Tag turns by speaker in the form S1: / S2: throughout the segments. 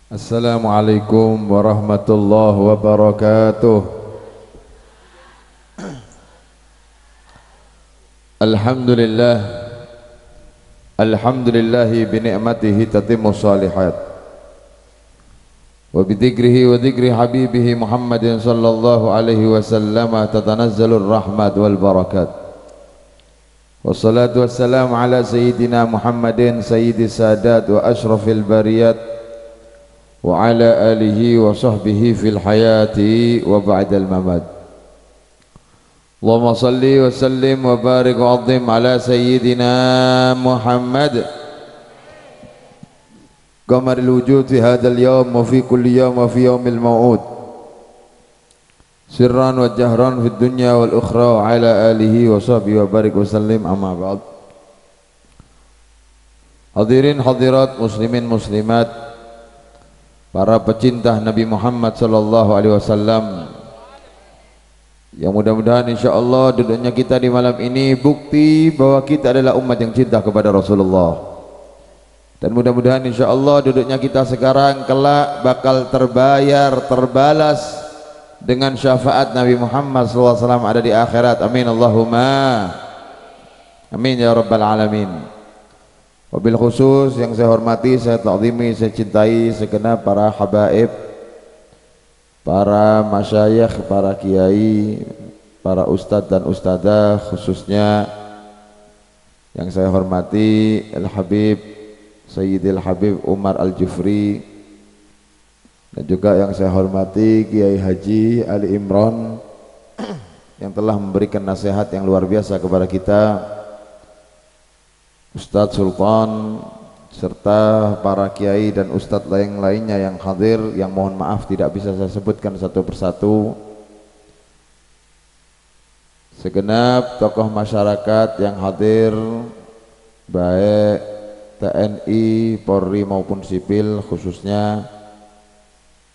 S1: Assalamualaikum warahmatullahi wabarakatuh. Alhamdulillah, alhamdulillahi bi ni'matihi tatimmu shalihat wa bi dzikrihi wa dzikri habibihi Muhammadin sallallahu alaihi wasallam tatanazzalur rahmat wal barakat. Wassalatu wassalamu ala sayyidina Muhammadin sayyidis sadat wa ashrafil bariyat wa ala alihi wa sahbihi fil hayati wa ba'dal mamat. Allahumma salli wa sallim wa barik wa azim ala sayyidina Muhammad qamaril wujud fi hadzal yawm wa fi kulli yawm wa fi yawmil maw'ud sirran wa jahran fid dunya wal ukhra wa ala alihi wa sahbihi wa barik wa sallim, amma ba'd. Hadirin hadirat, muslimin muslimat, para pecinta Nabi Muhammad sallallahu alaihi wasallam, yang mudah-mudahan insyaallah duduknya kita di malam ini bukti bahwa kita adalah umat yang cinta kepada Rasulullah. Dan mudah-mudahan insyaallah duduknya kita sekarang kelak bakal terbalas dengan syafaat Nabi Muhammad sallallahu alaihi wasallam ada di akhirat. Amin Allahumma amin ya rabbal alamin. Wabil khusus yang saya hormati, saya ta'zimi, saya cintai segenap para habaib, para masyayikh, para kiai, para ustadz dan ustadzah, khususnya yang saya hormati Al-Habib Sayyidil Habib Umar Al-Jufri, dan juga yang saya hormati Kiai Haji Ali Imran yang telah memberikan nasihat yang luar biasa kepada kita, Ustadz Sultan, serta para kiai dan ustadz lainnya yang hadir, yang mohon maaf tidak bisa saya sebutkan satu persatu. Segenap tokoh masyarakat yang hadir, baik TNI, Polri maupun sipil, khususnya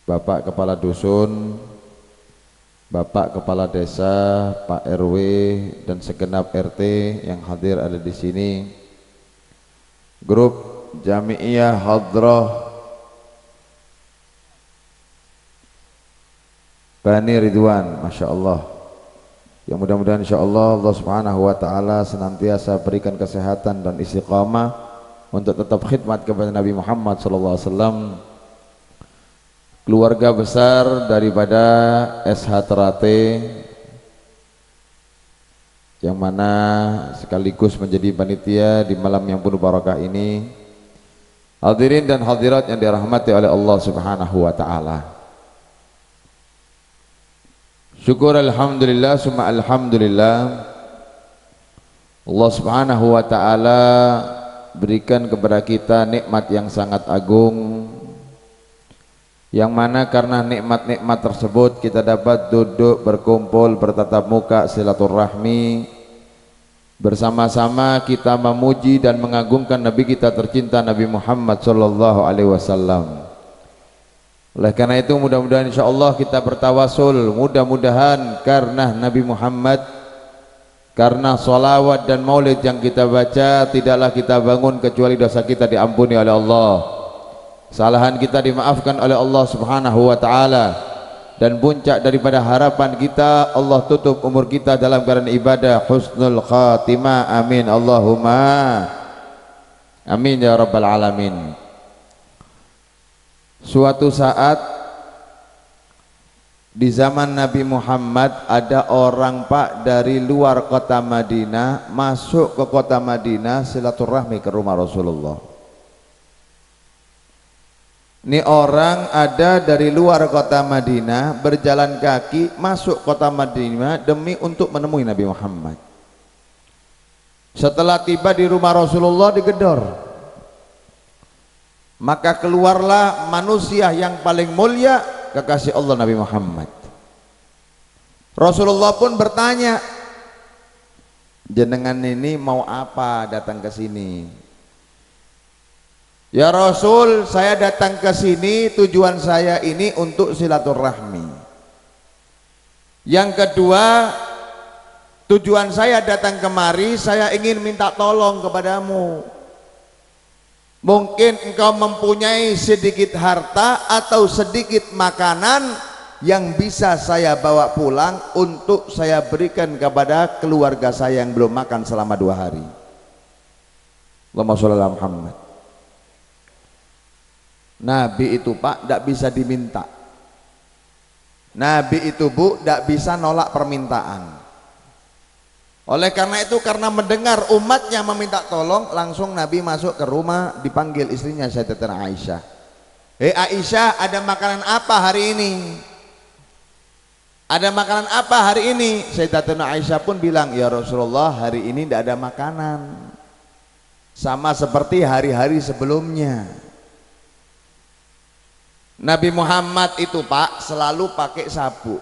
S1: Bapak Kepala Dusun, Bapak Kepala Desa, Pak RW, dan segenap RT yang hadir ada di sini. Grup Jami'iyah Hadrah Bani Ridwan, Masya Allah, yang mudah-mudahan insya Allah Allah subhanahu wa ta'ala senantiasa berikan kesehatan dan istiqamah untuk tetap khidmat kepada Nabi Muhammad SAW. Keluarga besar daripada SH Terate, yang mana sekaligus menjadi panitia di malam yang penuh barakah ini. Hadirin dan hadirat yang dirahmati oleh Allah subhanahu wa ta'ala, syukur alhamdulillah summa alhamdulillah, Allah subhanahu wa ta'ala berikan kepada kita nikmat yang sangat agung, yang mana karena nikmat-nikmat tersebut kita dapat duduk berkumpul bertatap muka silaturahmi, bersama-sama kita memuji dan mengagungkan Nabi kita tercinta Nabi Muhammad sallallahu alaihi wasallam. Oleh karena itu mudah-mudahan insyaallah kita bertawasul, mudah-mudahan karena Nabi Muhammad, karena sholawat dan maulid yang kita baca, tidaklah kita bangun kecuali dosa kita diampuni oleh Allah, kesalahan kita dimaafkan oleh Allah subhanahu wa ta'ala, dan puncak daripada harapan kita Allah tutup umur kita dalam keadaan ibadah husnul khatimah. Amin Allahumma amin ya rabbal alamin. Suatu saat di zaman Nabi Muhammad ada orang Pak dari luar kota Madinah masuk ke kota Madinah silaturahmi ke rumah Rasulullah. Ini orang ada dari luar kota Madinah berjalan kaki masuk kota Madinah demi untuk menemui Nabi Muhammad. Setelah tiba di rumah Rasulullah digedor, maka keluarlah manusia yang paling mulia, kekasih Allah Nabi Muhammad. Rasulullah pun bertanya, jenengan ini mau apa datang ke sini? Ya Rasul, saya datang ke sini tujuan saya ini untuk silaturahmi. Yang kedua, tujuan saya datang kemari saya ingin minta tolong kepadamu. Mungkin engkau mempunyai sedikit harta atau sedikit makanan yang bisa saya bawa pulang untuk saya berikan kepada keluarga saya yang belum makan selama 2 hari. Allahumma sholli ala Muhammad. Nabi itu Pak tidak bisa diminta. Nabi itu Bu tidak bisa nolak permintaan. Oleh karena itu, karena mendengar umatnya meminta tolong, langsung Nabi masuk ke rumah, dipanggil istrinya Sayyidatina Aisyah. Aisyah, ada makanan apa hari ini? Ada makanan apa hari ini? Sayyidatina Aisyah pun bilang, ya Rasulullah, hari ini tidak ada makanan, sama seperti hari-hari sebelumnya. Nabi Muhammad itu Pak selalu pakai sabuk.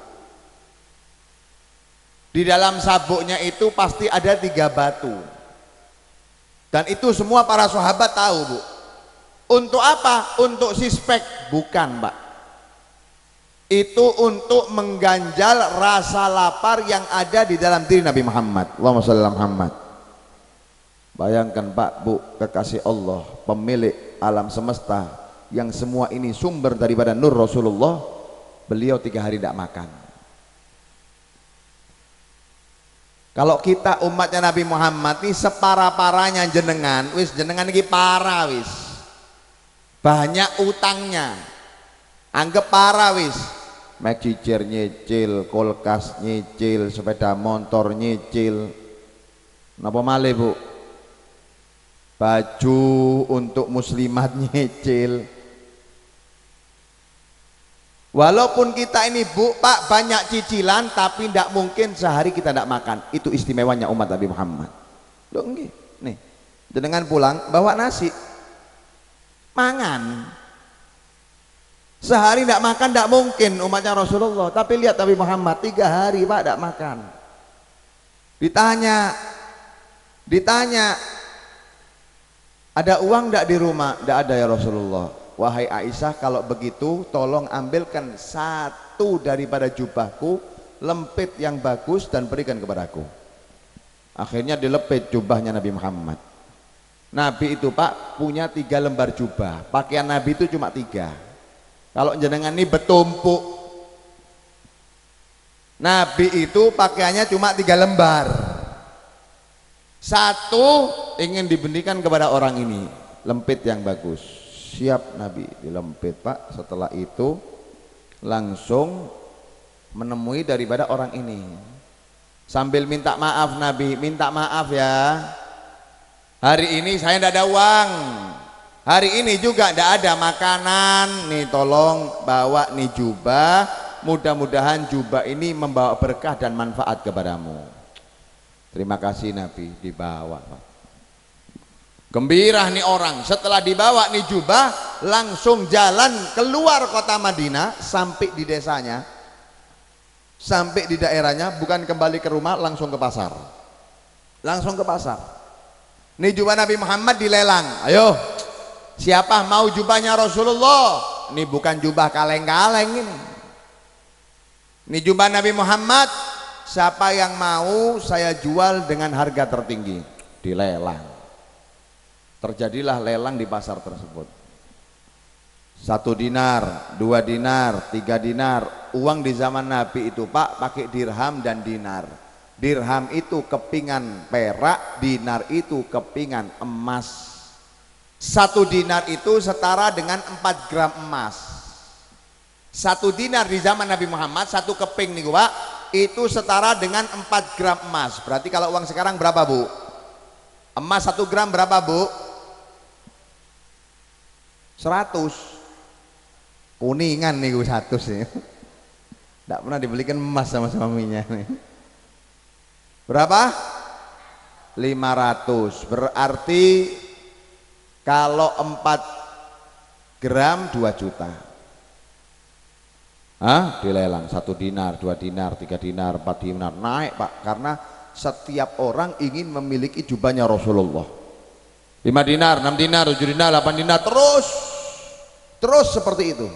S1: Di dalam sabuknya itu pasti ada 3 batu. Dan itu semua para sahabat tahu Bu. Untuk apa? Untuk sispek? Bukan Pak. Itu untuk mengganjal rasa lapar yang ada di dalam diri Nabi Muhammad. Allahumma shalli ala Muhammad. Bayangkan Pak Bu, kekasih Allah, pemilik alam semesta, yang semua ini sumber daripada nur Rasulullah, beliau 3 hari tidak makan. Kalau kita umatnya Nabi Muhammad ini separah-parahnya jenengan, wis jenengan ini parah wis. Banyak utangnya. Anggap parah wis. Megicir nyicil, kulkas nyicil, sepeda motor nyicil. Napa malih Bu? Baju untuk muslimat nyicil. Walaupun kita ini Bu Pak banyak cicilan, tapi tidak mungkin sehari kita tidak makan. Itu istimewanya umat Nabi Muhammad. Loh nggih, nih jenengan pulang bawa nasi, mangan. Sehari tidak makan tidak mungkin umatnya Rasulullah. Tapi lihat Nabi Muhammad 3 hari Pak tidak makan. Ditanya, ada uang tidak di rumah? Tidak ada ya Rasulullah. Wahai Aisyah, kalau begitu tolong ambilkan 1 daripada jubahku, lempit yang bagus, dan berikan kepadaku. Akhirnya dilepit jubahnya Nabi Muhammad. Nabi itu Pak punya 3 lembar jubah. Pakaian Nabi itu cuma 3. Kalau jenengan ini bertumpuk. Nabi itu pakaiannya cuma 3 lembar. 1 ingin diberikan kepada orang ini, lempit yang bagus. Siap Nabi dilempit Pak. Setelah itu langsung menemui daripada orang ini, sambil minta maaf. Nabi minta maaf ya, hari ini saya tidak ada uang, hari ini juga tidak ada makanan nih, tolong bawa nih jubah, mudah-mudahan jubah ini membawa berkah dan manfaat kepadamu. Terima kasih Nabi, dibawa Pak. Gembira nih orang, setelah dibawa nih jubah langsung jalan keluar kota Madinah, sampai di desanya, sampai di daerahnya, bukan kembali ke rumah, langsung ke pasar. Langsung ke pasar. Nih jubah Nabi Muhammad dilelang. Ayo, siapa mau jubahnya Rasulullah? Ini bukan jubah kaleng-kaleng ini. Ini jubah Nabi Muhammad, siapa yang mau saya jual dengan harga tertinggi. Dilelang. Terjadilah lelang di pasar tersebut. 1 dinar, 2 dinar, 3 dinar. Uang di zaman Nabi itu Pak pakai dirham dan dinar. Dirham itu kepingan perak, dinar itu kepingan emas. 1 dinar itu setara dengan 4 gram emas. 1 dinar di zaman Nabi Muhammad, 1 keping nih Pak, itu setara dengan 4 gram emas. Berarti kalau uang sekarang berapa Bu? Emas 1 gram berapa Bu? 100. Kuningan nih gue 100 nih. Tidak pernah dibelikan emas sama suaminya nih. Berapa? 500. Berarti kalau 4 gram 2 juta. Dilelang 1 dinar, 2 dinar, 3 dinar, 4 dinar, naik Pak, karena setiap orang ingin memiliki jubahnya Rasulullah. 5 dinar, 6 dinar, 7 dinar, 8 dinar, terus seperti itu,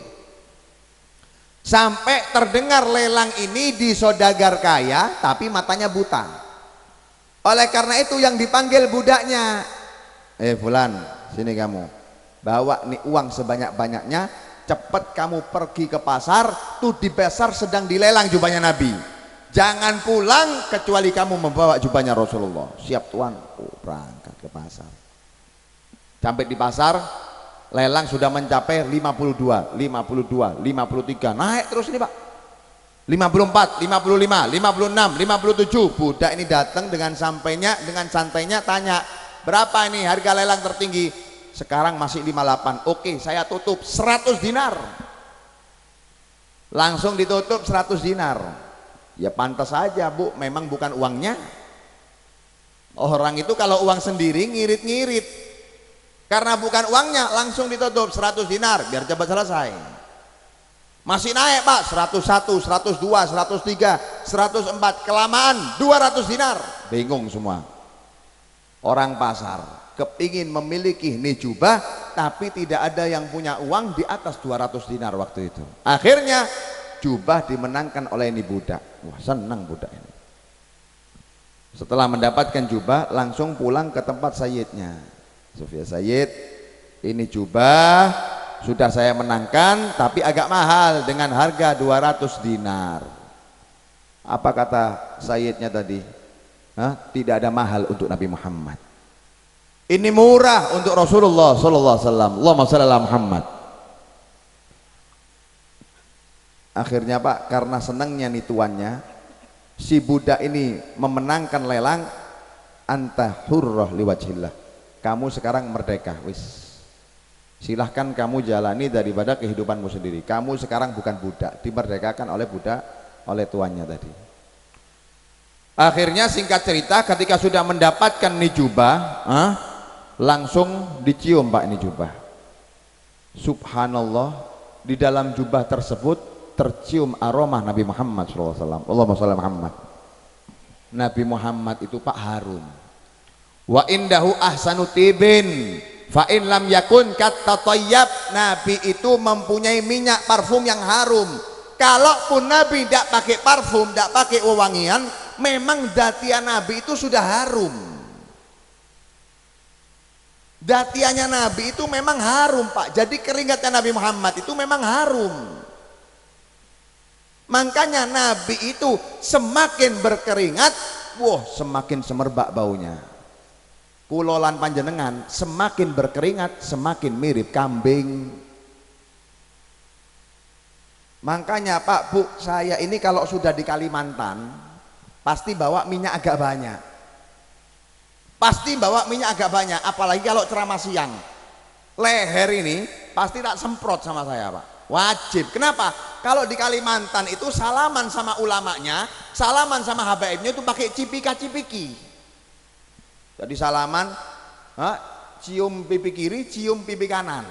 S1: sampai terdengar lelang ini di saudagar kaya tapi matanya buta. Oleh karena itu yang dipanggil budaknya, fulan sini kamu,
S2: bawa nih uang sebanyak-banyaknya, cepet kamu pergi ke pasar, tuh di pasar sedang dilelang jubahnya Nabi. Jangan pulang kecuali kamu membawa jubahnya Rasulullah. Siap tuan, berangkat ke pasar. Sampai di pasar, lelang sudah mencapai 52, 52, 53, naik terus ini Pak. 54, 55, 56, 57. Budak ini datang dengan santainya tanya, berapa ini harga lelang tertinggi? Sekarang masih 58. Oke, saya tutup 100 dinar. Langsung ditutup 100 dinar. Ya pantas saja Bu, memang bukan uangnya. Orang itu kalau uang sendiri ngirit-ngirit. Karena bukan uangnya, langsung ditutup 100 dinar biar cepat selesai. Masih naik Pak, 101, 102, 103, 104, kelamaan 200 dinar. Bingung semua. Orang pasar kepingin memiliki ini jubah, tapi tidak ada yang punya uang di atas 200 dinar waktu itu. Akhirnya jubah dimenangkan oleh ini budak. Wah, senang budak ini. Setelah mendapatkan jubah, langsung pulang ke tempat sayyidnya. Sufya Sayyid, ini jubah sudah saya menangkan, tapi agak mahal dengan harga 200 dinar. Apa kata sayyidnya tadi? Tidak ada mahal untuk Nabi Muhammad. Ini murah untuk Rasulullah sallallahu alaihi wasallam. Allahumma shalli ala Muhammad. Akhirnya Pak, karena senangnya nih tuannya, si budak ini memenangkan lelang, anta hurrah liwajhillah. Kamu sekarang merdeka, wis. Silahkan kamu jalani daripada kehidupanmu sendiri. Kamu sekarang bukan budak, dimerdekakan oleh budak, oleh tuannya tadi. Akhirnya singkat cerita, ketika sudah mendapatkan nih jubah, langsung dicium Pak ini jubah. Subhanallah, di dalam jubah tersebut tercium aroma Nabi Muhammad SAW. Allahumma shalli Muhammad. Nabi Muhammad itu Pak harum. Wa indahu ahsanu tibin fa in lam yakun kattatayyab. Nabi itu mempunyai minyak parfum yang harum. Kalaupun Nabi tidak pakai parfum, tidak pakai wewangian, memang datian Nabi itu sudah harum. Datiannya Nabi itu memang harum Pak. Jadi keringatnya Nabi Muhammad itu memang harum. Makanya Nabi itu semakin berkeringat, wah semakin semerbak baunya. Kulolan panjenengan semakin berkeringat semakin mirip kambing. Makanya Pak Bu, saya ini kalau sudah di Kalimantan pasti bawa minyak agak banyak. Pasti bawa minyak agak banyak, apalagi kalau ceramah siang. Leher ini pasti tak semprot sama saya Pak. Wajib. Kenapa? Kalau di Kalimantan itu salaman sama ulamanya, salaman sama habaibnya itu pakai cipika-cipiki. Jadi salaman, cium pipi kiri, cium pipi kanan.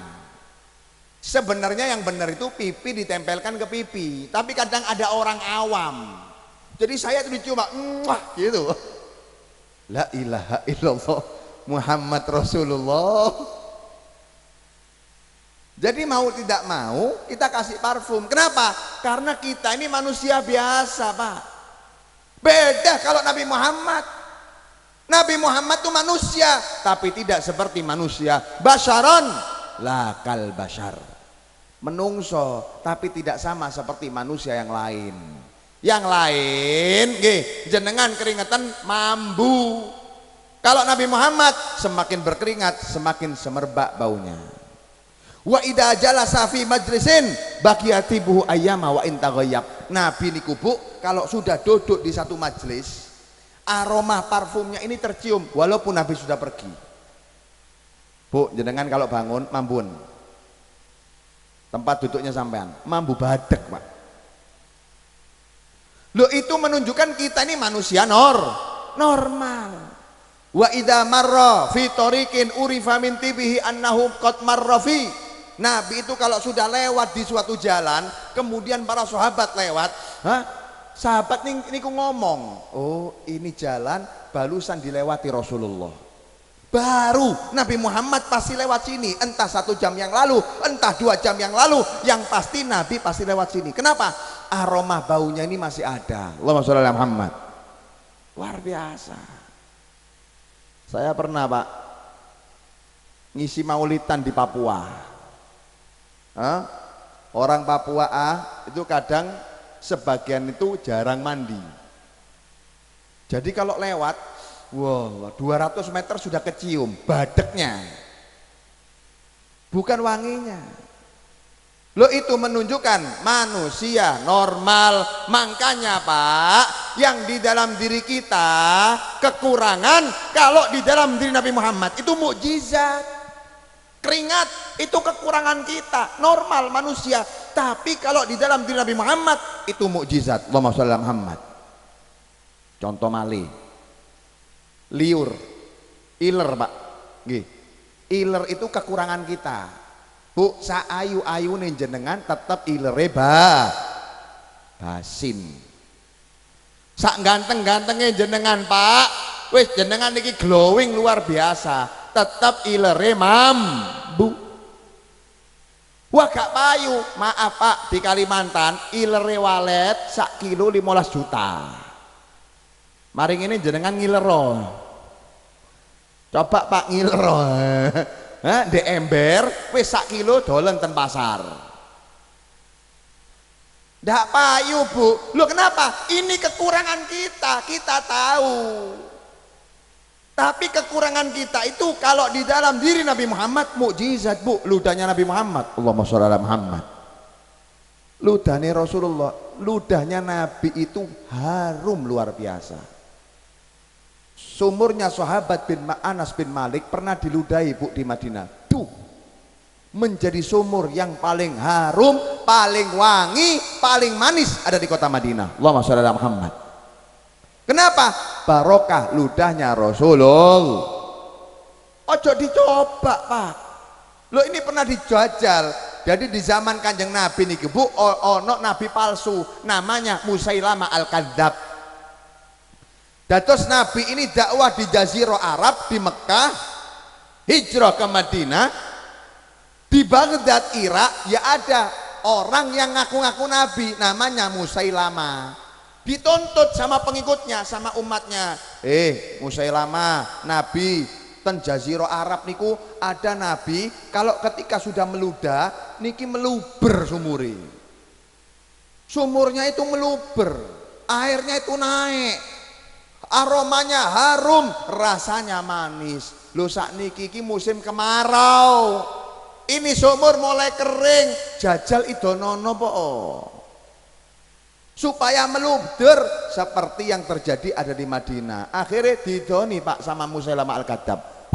S2: Sebenarnya yang benar itu pipi ditempelkan ke pipi, tapi kadang ada orang awam. Jadi saya itu dicium, gitu. La ilaha illallah Muhammad Rasulullah. Jadi mau tidak mau kita kasih parfum. Kenapa? Karena kita ini manusia biasa Pak. Beda kalau Nabi Muhammad. Nabi Muhammad itu manusia, tapi tidak seperti manusia. Basyaron la kal basyar. Menungso, tapi tidak sama seperti manusia yang lain. Yang lain, jenengan keringetan mambu. Kalau Nabi Muhammad semakin berkeringat, semakin semerbak baunya. Wa idza jalasa fi majlisin baqiyatibuhu ayyama wa in taghayyab. Nabi niku Bu, kalau sudah duduk di satu majelis, aroma parfumnya ini tercium walaupun Nabi sudah pergi. Bu, jenengan kalau bangun mambun. Tempat duduknya sampean, mambu badek Pak. Loh, itu menunjukkan kita ini manusia normal. Wa idza marra fi tariqin urifa min tibihi annahu qad marra fi. Nabi itu kalau sudah lewat di suatu jalan, kemudian para sahabat lewat, sahabat ini ngomong, oh ini jalan barusan dilewati Rasulullah. Baru Nabi Muhammad pasti lewat sini, entah 1 jam yang lalu, entah 2 jam yang lalu, yang pasti Nabi pasti lewat sini. Kenapa? Aroma baunya ini masih ada. Allahumma sholli ala Muhammad. Luar biasa. Saya pernah Pak ngisi maulidan di Papua. Hah? Orang Papua itu kadang sebagian itu jarang mandi. Jadi kalau lewat, wah 200 meter sudah kecium badeknya, bukan wanginya. Lo itu menunjukkan manusia normal. Makanya Pak, yang di dalam diri kita kekurangan, kalau di dalam diri Nabi Muhammad itu mukjizat. Keringat itu kekurangan kita, normal manusia. Tapi kalau di dalam diri Nabi Muhammad itu mukjizat. Allahumma sholli ala Muhammad. Contoh malih, liur, iler Pak. Nggih. Iler itu kekurangan kita. Bu, sa ayu-ayu nih jenengan tetap ilere basin. Sak ganteng-gantengnya jenengan Pak, wis jenengan niki glowing luar biasa, tetap ilere mambu. Wah gak payu, maaf Pak, di Kalimantan ilere walet sak kilo 15 juta. Maring ini jenengan ngilero. Coba Pak ngilero. Di ember wis sak kilo dolen ten pasar. Ndak payu Bu. Loh kenapa? Ini kekurangan kita, kita tahu. Tapi kekurangan kita itu kalau di dalam diri Nabi Muhammad mukjizat Bu. Ludahnya Nabi Muhammad, Allahumma sholli ala Muhammad. Ludahnya Rasulullah, ludahnya Nabi itu harum luar biasa. Sumurnya sahabat bin Anas bin Malik pernah diludahi Bu di Madinah. Duh, menjadi sumur yang paling harum, paling wangi, paling manis ada di kota Madinah. Allahumma sholli ala Muhammad. Kenapa? Barokah ludahnya Rasulullah. Ojo dicoba Pak. Lo ini pernah dijajal. Jadi di zaman Kanjeng Nabi nih Bu, ono nabi palsu namanya Musailama al-Kadzab. Dados Nabi ini dakwah di Jazirah Arab, di Mekah, hijrah ke Madinah. Di Baghdad Irak ya ada orang yang ngaku-ngaku Nabi namanya Musailama. Dituntut sama pengikutnya, sama umatnya. Musailama, Nabi ten Jazirah Arab niku ada Nabi kalau ketika sudah meludah niki meluber sumuri. Sumurnya itu meluber, airnya itu naik. Aromanya harum, rasanya manis. Lho sakniki iki musim kemarau. Ini sumur mulai kering, jajal idonono po. Supaya meluber seperti yang terjadi ada di Madinah. Akhirnya didoni Pak sama Musailama al-Kadzab.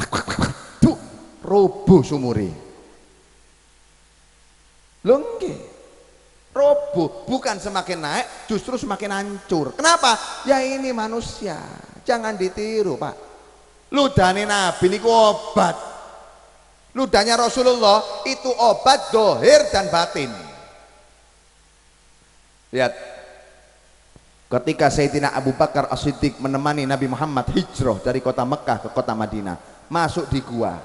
S2: Duh, rubuh sumuri. Lho nggih. Roboh, bukan semakin naik, justru semakin hancur. Kenapa? Ya ini manusia, jangan ditiru Pak. Ludahnya Nabi niku obat. Ludahnya Rasulullah itu obat dohir dan batin. Lihat, ketika Sayyidina Abu Bakar As-Siddiq menemani Nabi Muhammad hijrah dari kota Mekah ke kota Madinah, masuk di gua.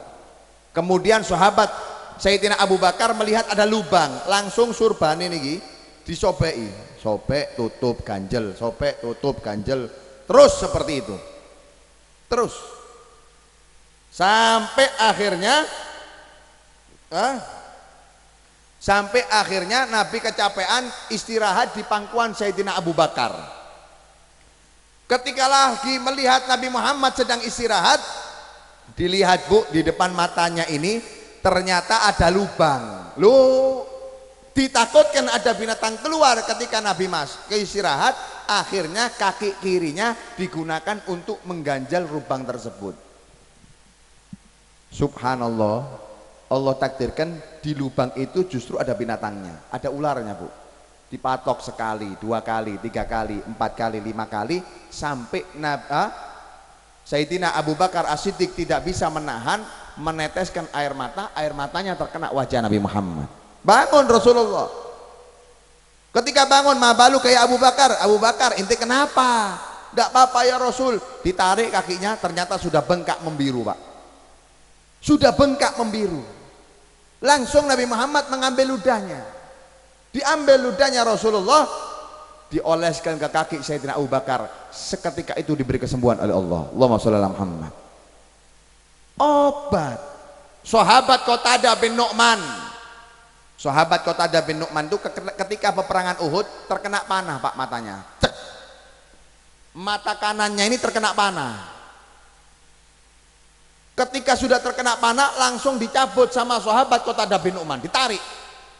S2: Kemudian sahabat Sayyidina Abu Bakar melihat ada lubang, langsung surban ini disobeki, sobek tutup ganjel, sobek tutup ganjel, terus seperti itu, terus sampai akhirnya Nabi kecapean istirahat di pangkuan Sayyidina Abu Bakar. Ketika lagi melihat Nabi Muhammad sedang istirahat, dilihat Bu di depan matanya ini ternyata ada lubang. Lu ditakutkan ada binatang keluar ketika Nabi ke istirahat, akhirnya kaki kirinya digunakan untuk mengganjal lubang tersebut. Subhanallah, Allah takdirkan di lubang itu justru ada binatangnya, ada ularnya Bu. Dipatok sekali, 2 kali, 3 kali, 4 kali, 5 kali, sampai Sayyidina Abu Bakar As-Siddiq tidak bisa menahan, meneteskan air mata, air matanya terkena wajah Nabi Muhammad. Bangun Rasulullah. Ketika bangun, mabalu kayak Abu Bakar, ente kenapa? Tidak apa-apa ya Rasul. Ditarik kakinya, ternyata sudah bengkak membiru Pak. Sudah bengkak membiru. Langsung Nabi Muhammad mengambil ludahnya. Diambil ludahnya Rasulullah, dioleskan ke kaki Sayyidina Abu Bakar. Seketika itu diberi kesembuhan oleh Allah. Allahumma sholli ala Muhammad. Obat. Sahabat Qatadah bin Nu'man. Sahabat Qatadah bin Nu'man itu ketika peperangan Uhud terkena panah Pak matanya. Cek. Mata kanannya ini terkena panah. Ketika sudah terkena panah langsung dicabut sama sahabat Qatadah bin Nu'man, ditarik.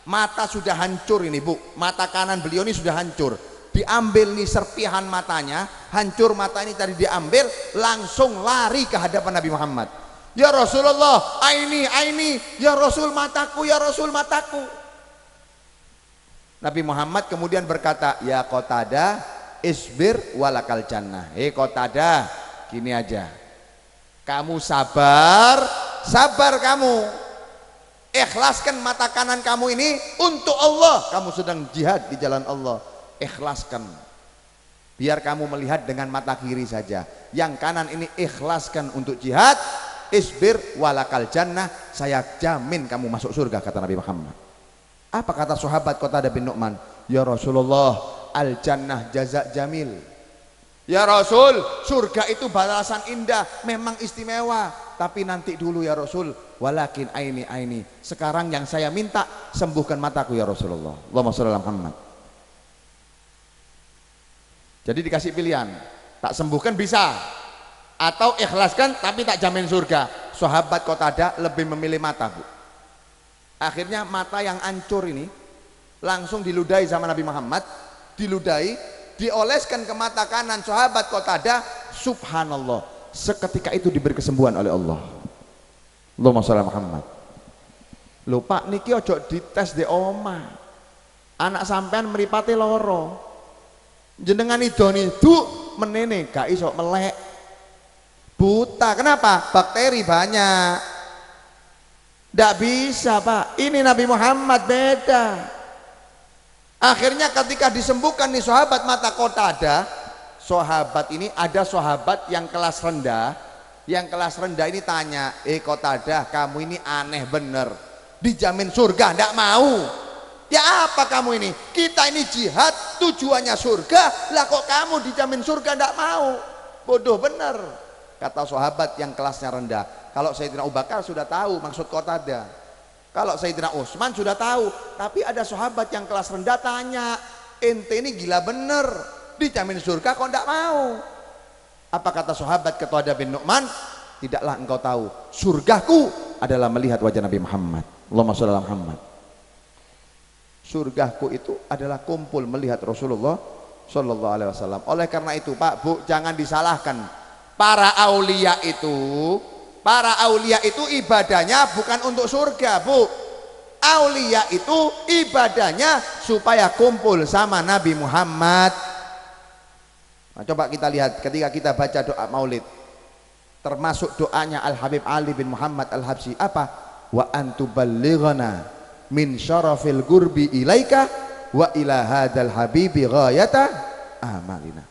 S2: Mata sudah hancur ini Bu, mata kanan beliau ini sudah hancur. Diambil nih serpihan matanya, hancur mata ini tadi diambil, langsung lari ke hadapan Nabi Muhammad. Ya Rasulullah, aini, ya Rasul mataku, ya Rasul mataku. Nabi Muhammad kemudian berkata, ya Qatadah, isbir walakal jannah. Qatadah, gini aja. Kamu sabar, sabar kamu. Ikhlaskan mata kanan kamu ini untuk Allah. Kamu sedang jihad di jalan Allah. Ikhlaskan. Biar kamu melihat dengan mata kiri saja. Yang kanan ini ikhlaskan untuk jihad. Isbir walakal jannah. Saya jamin kamu masuk surga, kata Nabi Muhammad. Apa kata sahabat Qatadah bin Nu'man? Ya Rasulullah, al jannah jazak jamil. Ya Rasul, surga itu balasan indah, memang istimewa. Tapi nanti dulu ya Rasul, walakin aini. Sekarang yang saya minta, sembuhkan mataku ya Rasulullah. Allahumma shalli ala Muhammad. Jadi dikasih pilihan, tak sembuhkan bisa, atau ikhlaskan tapi tak jamin surga. Sahabat Qatadah lebih memilih mata Bu. Akhirnya mata yang hancur ini langsung diludahi sama Nabi Muhammad, diludahi, dioleskan ke mata kanan sahabat Qatadah. Subhanallah, seketika itu diberi kesembuhan oleh Allah. Allahumma sholli ala Muhammad. Lho Pak niki ojo dites di omah. Anak sampean mripate loro. Jenengan idoni du menene gak iso melek. Buta, kenapa? Bakteri banyak. Ndak bisa Pak. Ini Nabi Muhammad beda. Akhirnya ketika disembuhkan nih sahabat mata Qatadah, sahabat ini ada sahabat yang kelas rendah. Yang kelas rendah ini tanya, Qatadah, kamu ini aneh bener, dijamin surga ndak mau. Ya apa kamu ini? Kita ini jihad tujuannya surga, lah kok kamu dijamin surga ndak mau? Bodoh bener, kata sahabat yang kelasnya rendah. Kalau Sayyidina Abu Bakar sudah tahu maksud Qatadah, kalau Sayyidina Utsman sudah tahu, tapi ada sahabat yang kelas rendah tanya, ente ini gila bener, dijamin surga kok ndak mau? Apa kata sahabat Qatadah bin Nu'man? Tidaklah engkau tahu, surgaku adalah melihat wajah Nabi Muhammad. Allahumma sholli ala Muhammad. Surgaku itu adalah kumpul melihat Rasulullah Sallallahu Alaihi Wasallam. Oleh karena itu Pak Bu, jangan disalahkan. Para aulia itu ibadahnya bukan untuk surga Bu. Aulia itu ibadahnya supaya kumpul sama Nabi Muhammad. Nah, coba kita lihat ketika kita baca doa maulid, termasuk doanya Al Habib Ali bin Muhammad Al Habsyi, apa? Wa antuballighana min syarafil gurbi ilaika wa ila hadal habibi ghayata amalina.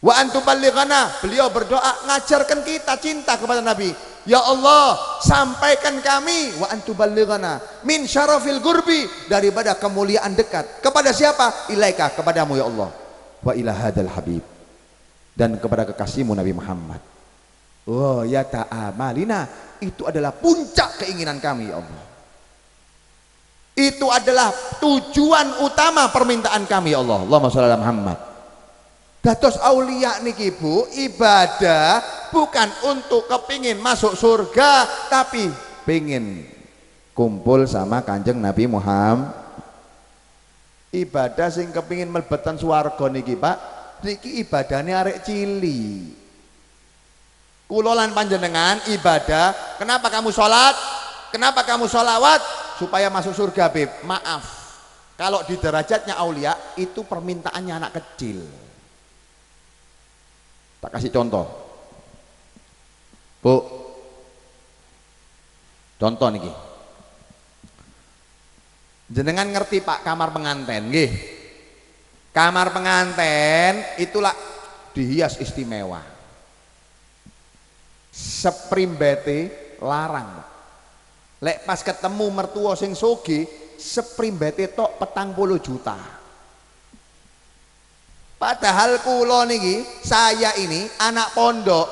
S2: Wa antuballighana, beliau berdoa ngajarkan kita cinta kepada Nabi. Ya Allah, sampaikan kami wa antuballighana min syarafil gurbi, daripada kemuliaan dekat. Kepada siapa? Ilaika, kepadamu ya Allah. Wa ila hadal habib, dan kepada kekasihmu Nabi Muhammad. Oh ya ta'amalina, itu adalah puncak keinginan kami ya Allah. Itu adalah tujuan utama permintaan kami ya Allah. Allahumma sholli ala Muhammad. Dados aulia niki Bu, ibadah bukan untuk kepingin masuk surga, tapi pingin kumpul sama Kanjeng Nabi Muhammad. Ibadah sing kepingin melbetan swarga niki Pak, niki ibadahnya arek cili. Kula lan panjenengan ibadah, kenapa kamu sholat? Kenapa kamu sholawat? Supaya masuk surga Beb. Maaf, kalau di derajatnya aulia itu permintaannya anak kecil. Tak kasih contoh Bu, contoh niki. Jenengan ngerti Pak kamar penganten nggih? Kamar penganten itulah dihias istimewa. Seprimbete larang. Lek pas ketemu mertua sing soge, seprimbete tok 40 juta. Padahal kula niki, saya ini anak pondok,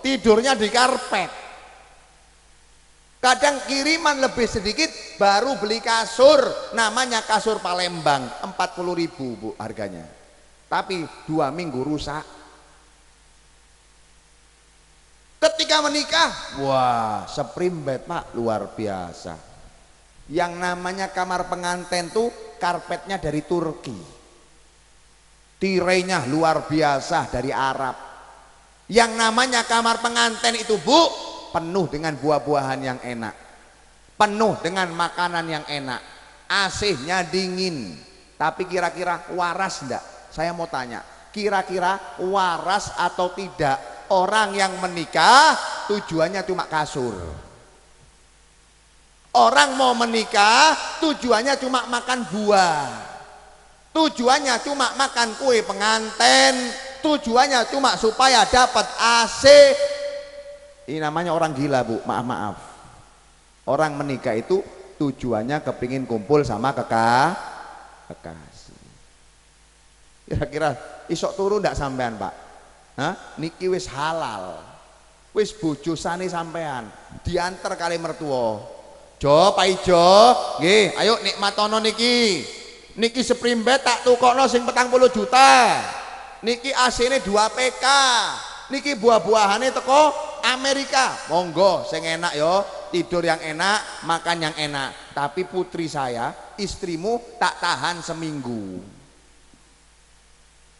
S2: tidurnya di karpet. Kadang kiriman lebih sedikit baru beli kasur, namanya kasur Palembang, 40.000 Bu harganya. Tapi 2 minggu rusak. Ketika menikah, wah, spring-bed Pak, luar biasa. Yang namanya kamar pengantin tuh karpetnya dari Turki. Tirainya luar biasa dari Arab. Yang namanya kamar pengantin itu Bu, penuh dengan buah-buahan yang enak, penuh dengan makanan yang enak, AC-nya dingin. Tapi kira-kira waras enggak? Saya mau tanya, kira-kira waras atau tidak orang yang menikah tujuannya cuma kasur? Orang mau menikah tujuannya cuma makan buah, tujuannya cuma makan kue pengantin, tujuannya cuma supaya dapat AC. Ini namanya orang gila Bu, maaf. Orang menikah itu tujuannya kepingin kumpul sama kekasih. Kira-kira isok turu ndak sampean Pak? Hah? Niki wis halal, wis bojo sane sampean, diantar kali mertua. Jo, Pak Ijo, nggih, ayo nikmatono niki. Niki spring-bed tak tukokno sing 40 juta. Niki AC-ne 2 PK. Niki buah-buahane teko Amerika, monggo sing enak yo, tidur yang enak, makan yang enak. Tapi putri saya, istrimu tak tahan seminggu.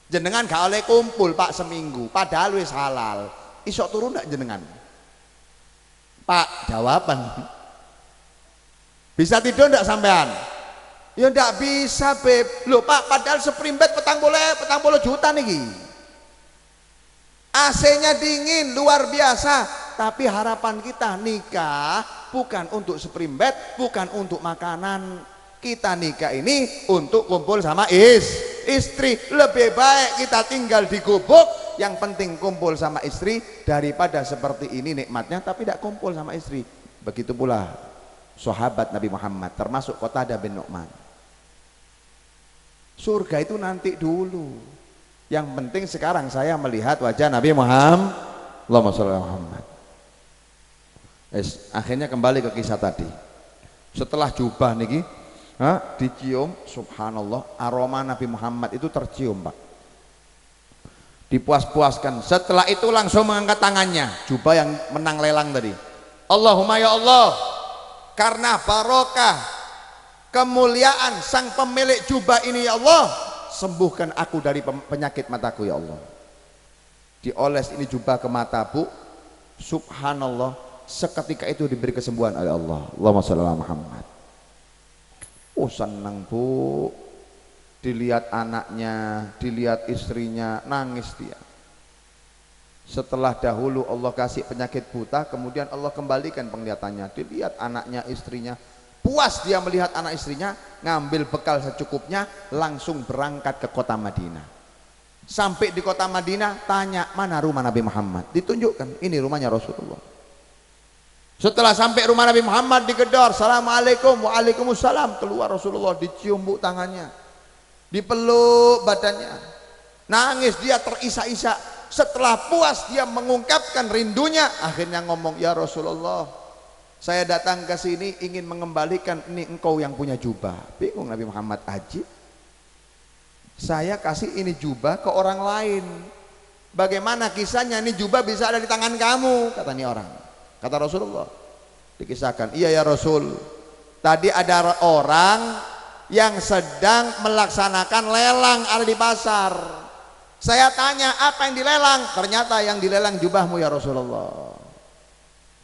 S2: Jenengan gak oleh kumpul Pak seminggu, padahal wis halal. Isok turun ndak jenengan? Pak, jawaban. Bisa tidur ndak sampean? Ya ndak bisa Beb. Loh Pak, padahal spring-bed 40 juta niki. AC-nya dingin luar biasa, tapi harapan kita nikah bukan untuk spring-bed, bukan untuk makanan. Kita nikah ini untuk kumpul sama istri. Lebih baik kita tinggal di gubuk, yang penting kumpul sama istri daripada seperti ini nikmatnya tapi tidak kumpul sama istri. Begitu pula sahabat Nabi Muhammad, termasuk Qatadah bin Nu'man. Surga itu nanti dulu. Yang penting sekarang saya melihat wajah Nabi Muhammad. Allahumma sholli ala Muhammad. Akhirnya kembali ke kisah tadi. Setelah jubah niki, dicium, subhanallah, aroma Nabi Muhammad itu tercium Pak. Dipuas-puaskan. Setelah itu langsung mengangkat tangannya, jubah yang menang lelang tadi. Allahumma ya Allah, karena barokah kemuliaan sang pemilik jubah ini ya Allah, sembuhkan aku dari penyakit mataku ya Allah. Dioles ini jubah ke mata Bu, subhanallah, seketika itu diberi kesembuhan oleh Allah. Allahumma sholli ala Muhammad. Oh senang Bu, dilihat anaknya, dilihat istrinya, nangis dia. Setelah dahulu Allah kasih penyakit buta, kemudian Allah kembalikan penglihatannya, dilihat anaknya, istrinya. Puas dia melihat anak istrinya, ngambil bekal secukupnya, langsung berangkat ke kota Madinah. Sampai di kota Madinah, tanya mana rumah Nabi Muhammad, ditunjukkan ini rumahnya Rasulullah. Setelah sampai rumah Nabi Muhammad, digedor, assalamualaikum, waalaikumsalam. Keluar Rasulullah, dicium Bu tangannya, dipeluk badannya, nangis dia terisak-isak. Setelah puas dia mengungkapkan rindunya, akhirnya ngomong, ya Rasulullah, saya datang ke sini ingin mengembalikan, ini engkau yang punya jubah. Bingung Nabi Muhammad, ajib, saya kasih ini jubah ke orang lain, bagaimana kisahnya ini jubah bisa ada di tangan kamu, kata ini orang. Kata Rasulullah, dikisahkan, iya ya Rasul, tadi ada orang yang sedang melaksanakan lelang ada di pasar. Saya tanya apa yang dilelang, ternyata yang dilelang jubahmu ya Rasulullah.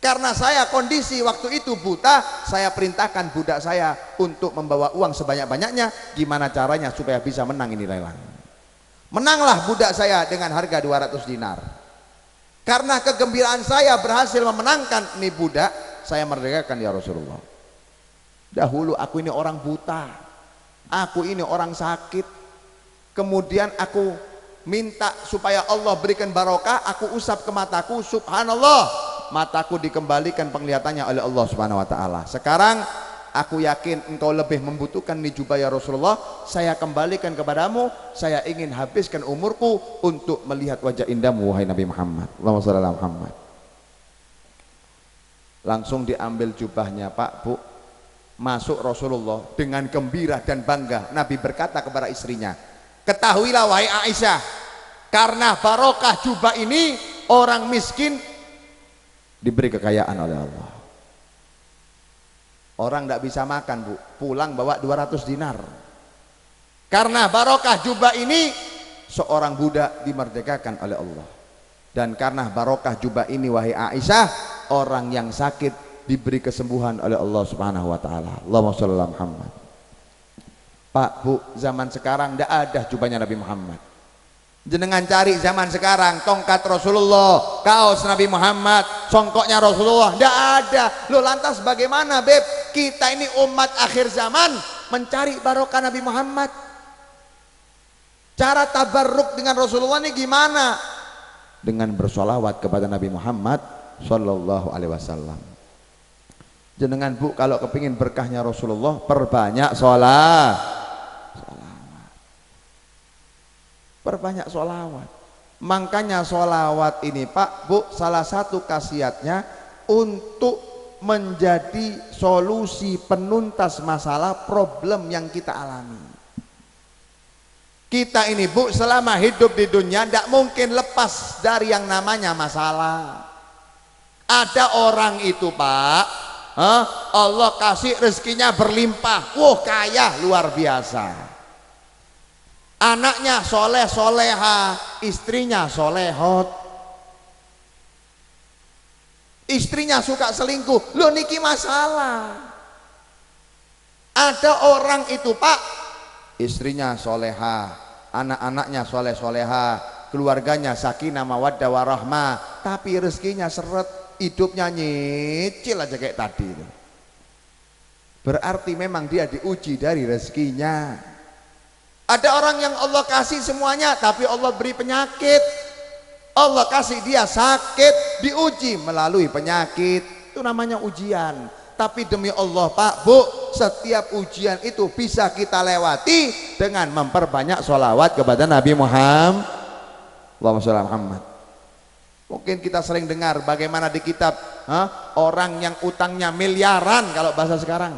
S2: Karena saya kondisi waktu itu buta, saya perintahkan budak saya untuk membawa uang sebanyak-banyaknya. Gimana caranya supaya bisa menang ini lelang? Menanglah budak saya dengan harga 200 dinar. Karena kegembiraan saya berhasil memenangkan ini budak, saya merdekakan ya Rasulullah. Dahulu aku ini orang buta, aku ini orang sakit, kemudian aku minta supaya Allah berikan barokah, aku usap ke mataku, subhanallah, mataku dikembalikan penglihatannya oleh Allah Subhanahu wa taala. Sekarang aku yakin engkau lebih membutuhkan nih jubah ya Rasulullah, saya kembalikan kepadamu, saya ingin habiskan umurku untuk melihat wajah indahmu wahai Nabi Muhammad. Allahumma shalli ala Muhammad. Langsung diambil jubahnya, Pak, Bu. Masuk Rasulullah dengan gembira dan bangga. Nabi berkata kepada istrinya, ketahuilah wahai Aisyah, karena barokah jubah ini orang miskin diberi kekayaan oleh Allah. Orang tidak bisa makan, Bu, pulang bawa 200 dinar. Karena barokah jubah ini seorang budak dimerdekakan oleh Allah. Dan karena barokah jubah ini wahai Aisyah, orang yang sakit diberi kesembuhan oleh Allah Subhanahu wa taala. Allahumma shalli ala Muhammad. Pak, Bu, zaman sekarang tidak ada jubahnya Nabi Muhammad. Jenengan cari zaman sekarang tongkat Rasulullah, kaos Nabi Muhammad, songkoknya Rasulullah, tidak ada. Loh, lantas bagaimana, Beb? Kita ini umat akhir zaman mencari barokah Nabi Muhammad. Cara tabarruk dengan Rasulullah ini gimana? Dengan bersolawat kepada Nabi Muhammad Sallallahu Alaihi Wasallam. Jenengan, Bu, kalau kepingin berkahnya Rasulullah, perbanyak solawat. Perbanyak solawat. Makanya solawat ini, Pak, Bu, salah satu khasiatnya untuk menjadi solusi penuntas masalah problem yang kita alami. Kita ini, Bu, selama hidup di dunia tidak mungkin lepas dari yang namanya masalah. Ada orang itu, Pak, Allah kasih rezekinya berlimpah, wah, kaya luar biasa. Anaknya soleh soleha, istrinya solehot. Istrinya suka selingkuh, lo niki masalah. Ada orang itu, Pak, istrinya soleha, anak-anaknya soleh soleha, keluarganya sakinah mawaddah warahmah, tapi rezekinya seret, hidupnya nyicil aja kayak tadi itu. Berarti memang dia diuji dari rezekinya. Ada orang yang Allah kasih semuanya, tapi Allah beri penyakit. Allah kasih dia sakit, diuji melalui penyakit, itu namanya ujian. Tapi demi Allah, Pak, Bu, setiap ujian itu bisa kita lewati dengan memperbanyak sholawat kepada Nabi Muhammad. Allahumma sholli ala Muhammad. Mungkin kita sering dengar bagaimana di kitab orang yang utangnya miliaran, kalau bahasa sekarang.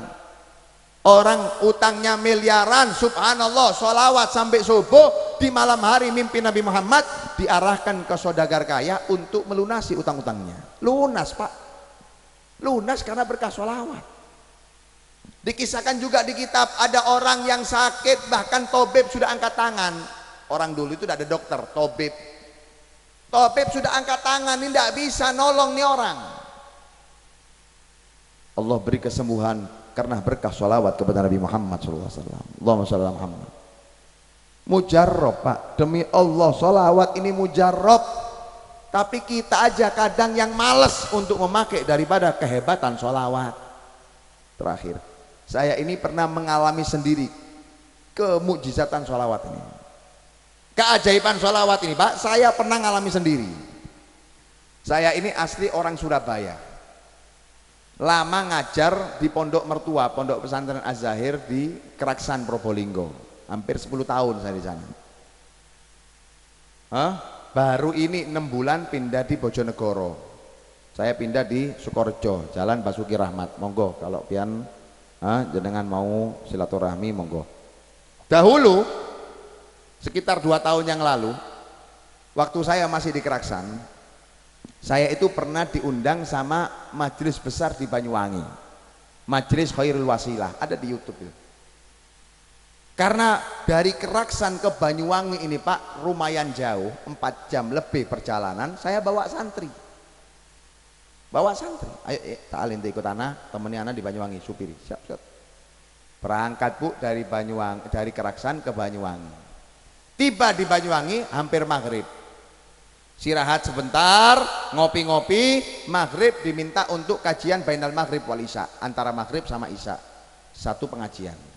S2: Orang utangnya miliaran, subhanallah, sholawat sampai subuh, di malam hari mimpi Nabi Muhammad, diarahkan ke saudagar kaya untuk melunasi utang-utangnya. Lunas, Pak. Lunas karena berkah sholawat. Dikisahkan juga di kitab ada orang yang sakit, bahkan tobib sudah angkat tangan. Orang dulu itu tidak ada dokter, tobib. Tobib sudah angkat tangan, ini tidak bisa nolong nih orang. Allah beri kesembuhan karena berkah sholawat kepada Nabi Muhammad SAW. Allahumma sholli ala Muhammad. Mujarrab, Pak, demi Allah sholawat ini mujarrab. Tapi kita aja kadang yang males untuk memakai daripada kehebatan sholawat. Terakhir, saya ini pernah mengalami sendiri kemukjizatan sholawat ini, keajaiban sholawat ini, Pak. Saya pernah mengalami sendiri. Saya ini asli orang Surabaya, lama ngajar di pondok mertua, pondok pesantren Az-Zahir di Keraksan, Probolinggo. Hampir 10 tahun saya di sana. Baru ini 6 bulan pindah di Bojonegoro. Saya pindah di Sukorejo, Jalan Basuki Rahmat. Monggo kalau pian jenengan mau silaturahmi, monggo. Dahulu sekitar 2 tahun yang lalu, waktu saya masih di Keraksan, saya itu pernah diundang sama majelis besar di Banyuwangi, Majelis Khairul Wasilah, ada di YouTube itu. Karena dari Keraksan ke Banyuwangi ini, Pak, lumayan jauh, 4 jam lebih perjalanan. Saya bawa santri, ayo tak alin ikut anak, temani anak di Banyuwangi, supiri, siap. Berangkat, Bu, dari Banyuwangi, dari Keraksan ke Banyuwangi. Tiba di Banyuwangi hampir maghrib, istirahat sebentar, ngopi-ngopi. Maghrib diminta untuk kajian bainal maghrib wal isya, antara maghrib sama isya, 1 pengajian.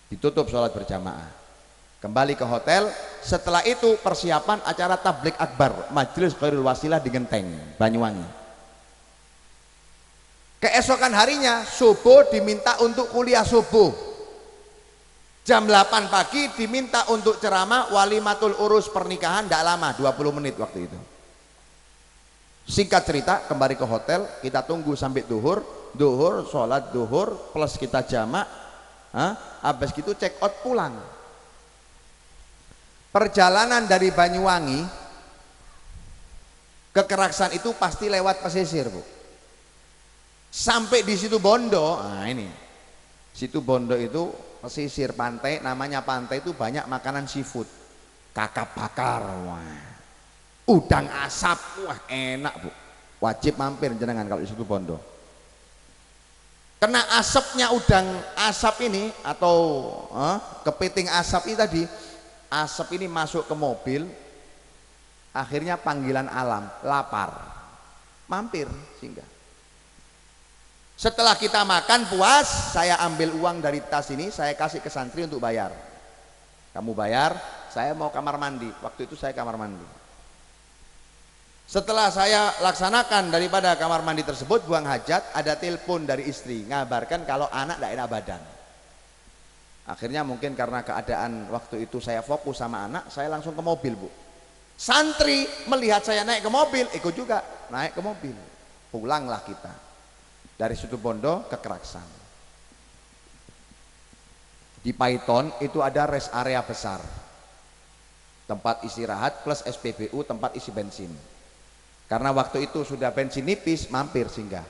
S2: Ditutup sholat berjamaah, kembali ke hotel. Setelah itu persiapan acara tablik akbar Majelis Khairul Wasilah di Genteng, Banyuwangi. Keesokan harinya subuh diminta untuk kuliah subuh, jam 8 pagi diminta untuk ceramah walimatul urus pernikahan, tidak lama, 20 menit waktu itu. Singkat cerita, kembali ke hotel, kita tunggu sampai duhur, sholat duhur plus kita jamak, habis gitu check out pulang. Perjalanan dari Banyuwangi ke Keraksan itu pasti lewat pesisir, Bu. Sampai di situ Bondo, nah ini, situ Bondo itu pesisir pantai, namanya pantai itu banyak makanan seafood, kakap bakar, wah. Udang asap, wah enak, Bu. Wajib mampir jenengan kalau di situ Bondo. Kena asapnya udang asap ini atau kepiting asap ini tadi, asap ini masuk ke mobil, akhirnya panggilan alam, lapar, mampir singgah. Setelah kita makan puas, saya ambil uang dari tas ini, saya kasih ke santri untuk bayar. Kamu bayar, saya mau kamar mandi. Waktu itu saya kamar mandi. Setelah saya laksanakan daripada kamar mandi tersebut, buang hajat, ada telepon dari istri ngabarkan kalau anak tidak enak badan. Akhirnya mungkin karena keadaan waktu itu saya fokus sama anak, saya langsung ke mobil, Bu. Santri melihat saya naik ke mobil, ikut juga naik ke mobil. Pulanglah kita dari situ Bondo ke Keraksan. Di Paiton itu ada rest area besar, tempat istirahat plus SPBU, tempat isi bensin. Karena waktu itu sudah bensin nipis, mampir singgah.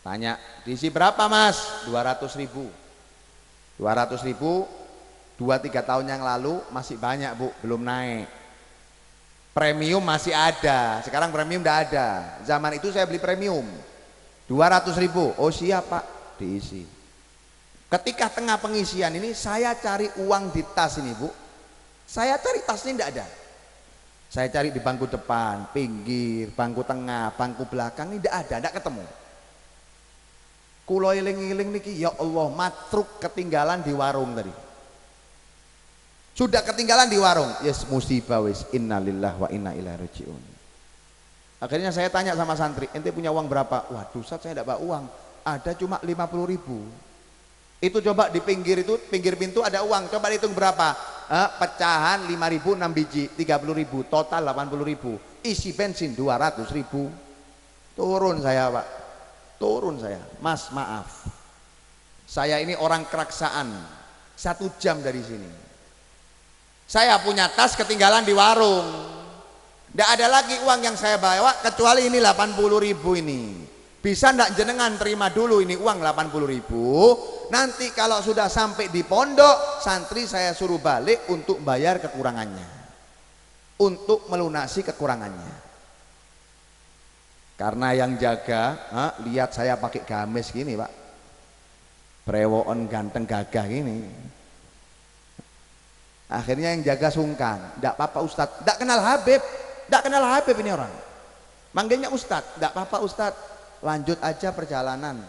S2: Tanya, diisi berapa Mas? 200.000. 200.000 2-3 tahun yang lalu masih banyak, Bu, belum naik. Premium masih ada, sekarang premium tidak ada. Zaman itu saya beli premium 200.000. Oh siap Pak, diisi. Ketika tengah pengisian ini saya cari uang di tas ini, Bu. Saya cari tasnya tidak ada. Saya cari di bangku depan, pinggir, bangku tengah, bangku belakang, ini tidak ada, tidak ketemu. Kulo iling-iling niki, ya Allah, matruk ketinggalan di warung tadi. Sudah ketinggalan di warung, yes musibah wis, innalillahi wa inna ilaihi rajiun. Akhirnya saya tanya sama santri, ente punya uang berapa? Waduh, Ustaz, saya tidak bawa uang, ada cuma 50.000. Itu coba di pinggir itu, pinggir pintu ada uang, coba dihitung berapa? Pecahan 5.000, 6 biji, 30.000, total 80.000. Isi bensin 200.000. Turun saya, Pak, turun saya. Mas maaf, saya ini orang Keraksaan, 1 jam dari sini. Saya punya tas ketinggalan di warung, tidak ada lagi uang yang saya bawa kecuali ini 80.000 ini. Bisa ndak jenengan terima dulu ini uang 80.000, nanti kalau sudah sampai di pondok santri saya suruh balik untuk bayar kekurangannya, untuk melunasi kekurangannya. Karena yang jaga lihat saya pakai gamis gini, Pak, brewokan ganteng gagah gini. Akhirnya yang jaga sungkan, tidak apa-apa Ustadz, tidak kenal Habib, tidak kenal Habib ini orang, manggilnya Ustadz. Tidak apa-apa Ustadz, lanjut aja perjalanan,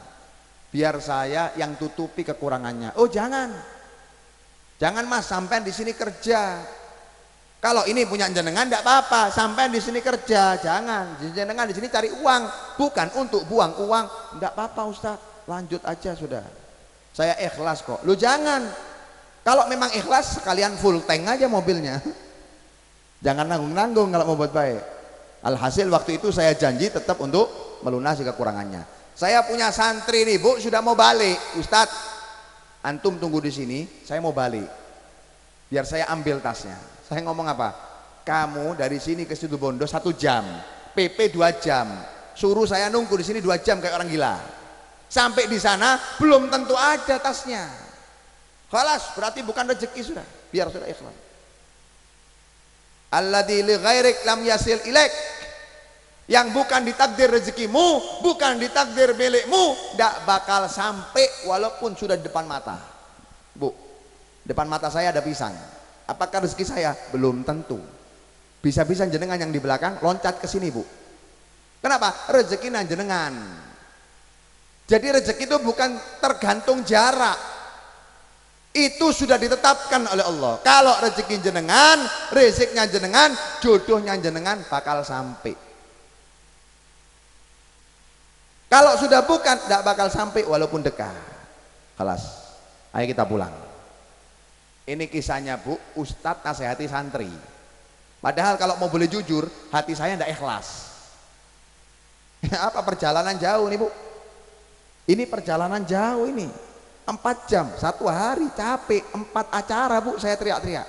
S2: biar saya yang tutupi kekurangannya. Oh jangan Mas, sampean di sini kerja. Kalau ini punya jenengan tidak apa-apa, sampean di sini kerja. Jangan, jenengan di sini cari uang, bukan untuk buang uang. Tidak apa-apa Ustadz, lanjut aja sudah. Saya ikhlas kok. Lu jangan, kalau memang ikhlas sekalian full tank aja mobilnya. Jangan nanggung-nanggung kalau mau buat baik. Alhasil waktu itu saya janji tetap untuk melunasi kekurangannya. Saya punya santri nih, Bu, sudah mau balik. Ustadz, antum tunggu di sini, saya mau balik. Biar saya ambil tasnya. Saya ngomong apa? Kamu dari sini ke situ Bondo 1 jam, PP 2 jam. Suruh saya nunggu di sini 2 jam kayak orang gila. Sampai di sana belum tentu ada tasnya. Khalas, berarti bukan rezeki sudah. Biar sudah ikhlas. Alladzi li ghairik lam yasil ilaik. Yang bukan ditakdir rezekimu, bukan ditakdir milikmu, tidak bakal sampai walaupun sudah di depan mata. Bu, depan mata saya ada pisang. Apakah rezeki saya? Belum tentu. Bisa-bisa jenengan yang di belakang loncat ke sini, Bu. Kenapa? Rezeki nang jenengan. Jadi rezeki itu bukan tergantung jarak. Itu sudah ditetapkan oleh Allah. Kalau rezeki jenengan, rezekinya jenengan, jodohnya jenengan bakal sampai. Kalau sudah bukan, tidak bakal sampai walaupun dekat. Kelas, ayo kita pulang. Ini kisahnya, Bu, Ustadz nasihati santri. Padahal kalau mau boleh jujur, hati saya tidak ikhlas. Apa perjalanan jauh nih Bu? Ini perjalanan jauh ini. 4 jam, 1 hari capek, 4 acara Bu, saya teriak-teriak.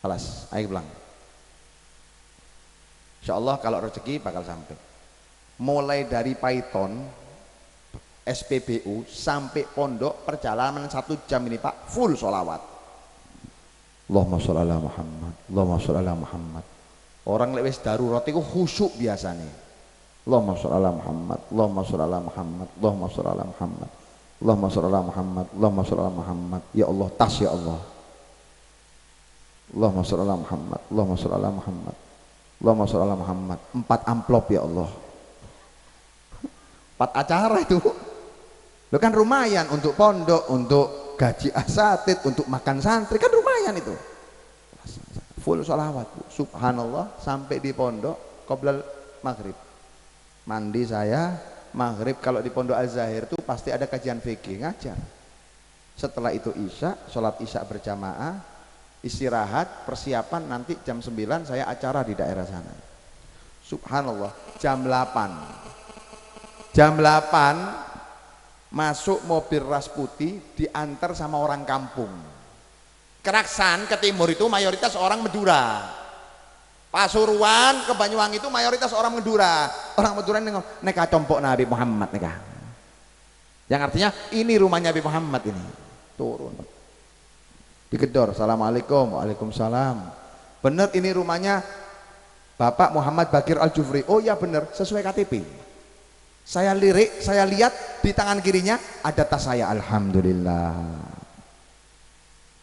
S2: Alas, ayo pulang. Insya Allah kalau rezeki bakal sampai. Mulai dari Python, SPBU sampai pondok perjalanan 1 jam ini Pak, full sholawat. Allahumma sholli ala Muhammad, Allahumma sholli ala Muhammad. Orang lewes darurat itu khusyuk biasanya. Allahumma sholli ala Muhammad, Allahumma sholli ala Muhammad, Allahumma sholli ala Muhammad, Allahumma sholli ala Muhammad, Allahumma sholli ala Muhammad. Ya Allah, tas ya Allah. Allahumma sholli ala Muhammad, Allahumma sholli ala Muhammad, Allahumma sholli ala Muhammad. 4 amplop ya Allah. 4 acara itu. Lo kan lumayan untuk pondok, untuk gaji asatid, untuk makan santri, kan lumayan itu. Full sholawat Bu. Subhanallah, sampai di pondok qoblal maghrib. Mandi saya, maghrib kalau di pondok Al-Zahir itu pasti ada kajian fikih, ngajar. Setelah itu isya, sholat isya berjamaah, istirahat, persiapan nanti jam 9 saya acara di daerah sana. Subhanallah, jam 8 masuk mobil ras putih diantar sama orang kampung. Keraksan ke timur itu mayoritas orang Madura. Pasuruan ke Banyuwangi itu mayoritas orang Madura. Orang Madura ini neka compok Nabi Muhammad neka. Yang artinya ini rumahnya Nabi Muhammad ini. Turun. Digedor, assalamualaikum, waalaikumsalam. Bener ini rumahnya Bapak Muhammad Bakir Al-Jufri. Oh ya bener, sesuai KTP. Saya lirik, saya lihat di tangan kirinya ada tas saya. Alhamdulillah.